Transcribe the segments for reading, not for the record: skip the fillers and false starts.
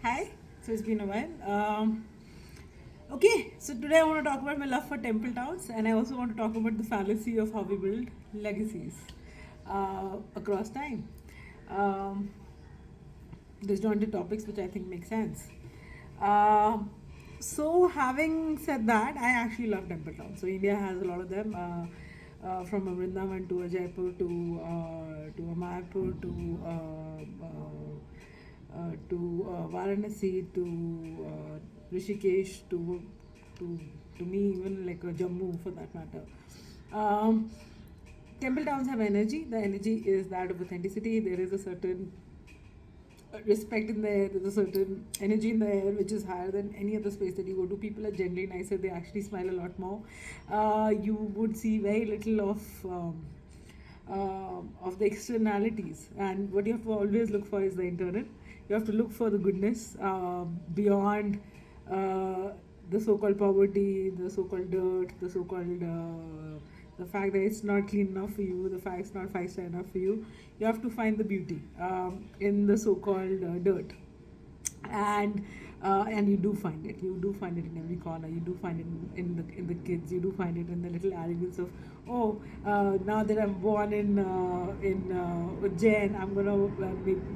Hi, so it's been a while. Okay, so today I want to talk about my love for temple towns, and I also want to talk about the fallacy of how we build legacies across time. Um, Disjointed topics which I think make sense. Um so, having said that, I actually love temple towns. So, India has a lot of them. From a Vrindavan to a Jaipur to a Mayapur to Varanasi to Rishikesh to me even like a Jammu for that matter. Um, Temple towns have energy. The energy is that of authenticity. There is a certain respect in the air. There's a certain energy in the air which is higher than any other space that you go to. People are generally nicer. They actually smile a lot more. You would see very little of the externalities, and what you have to always look for is the internal. You have to look for the goodness beyond uh, the so-called poverty, the so-called dirt, the fact that it's not clean enough for you, the fact it's not five-star enough for you. You have to find the beauty in the so-called dirt, and you do find it. You do find it in every corner. You do find it in the kids. You do find it in the little arrogance of, oh, now that I'm born in Ujjain, I'm gonna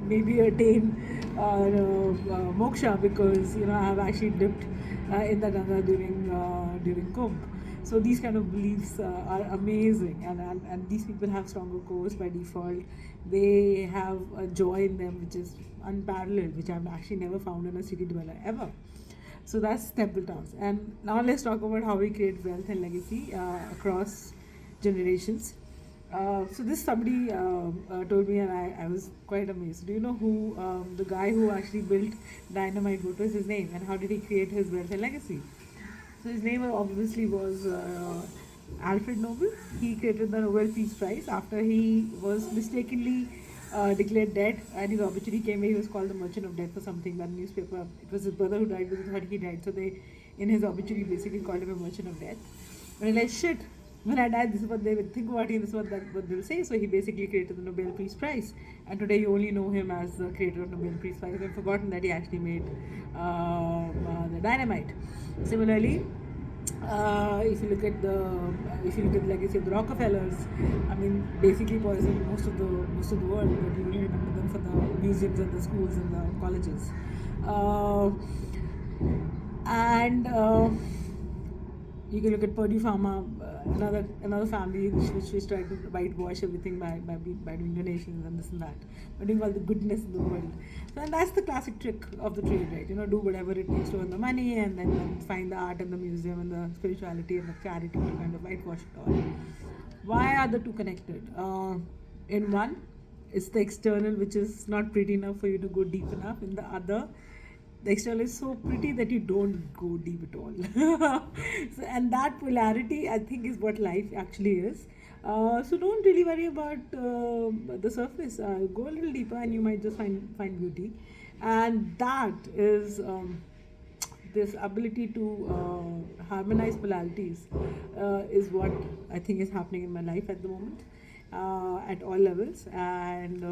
maybe attain moksha because I have actually dipped in the Ganga during Kumbh. So these kind of beliefs are amazing, and these people have stronger cores by default. They have a joy in them which is unparalleled, which I've actually never found in a city dweller ever. So that's temple towns. And now let's talk about how we create wealth and legacy across generations. So this somebody told me, and I was quite amazed. Do you know who the guy who actually built dynamite? What was his name, and how did he create his wealth and legacy? So his name obviously was Alfred Nobel. He created the Nobel Peace Prize after he was mistakenly declared dead, and his obituary came where he was called the Merchant of Death or something. That newspaper, it was his brother who died, but they thought he died. So they, in his obituary, basically called him a Merchant of Death. And I'm like, shit, when I die, this is what they will think about him, this is what they'll say. So he basically created the Nobel Peace Prize. And today you only know him as the creator of Nobel Peace Prize. I've forgotten that he actually made the dynamite. Similarly, if you look at the legacy of the Rockefellers, I mean, basically poisoned most of the world, but you only remember them for the museums and the schools and the colleges. Uh, and You can look at Purdue Pharma, another family which tried to whitewash everything by doing donations and this and that, by doing all the goodness in the world. So, and that's the classic trick of the trade, right? Do whatever it takes to earn the money, and then find the art and the museum and the spirituality and the charity to kind of whitewash it all. Why are the two connected? In one, it's the external, which is not pretty enough for you to go deep enough. In the other, the external is so pretty that you don't go deep at all. So, and that polarity, I think, is what life actually is. So don't really worry about the surface. Go a little deeper, and you might just find beauty. And that is this ability to harmonize polarities is what I think is happening in my life at the moment. At all levels, and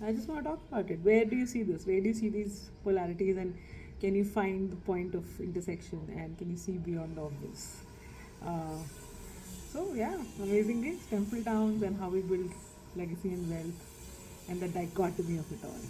I just want to talk about it. Where do you see this? Where do you see these polarities, and can you find the point of intersection, and can you see beyond all this? Uh, so yeah, amazing days, temple towns, and how we build legacy and wealth, and the dichotomy of it all.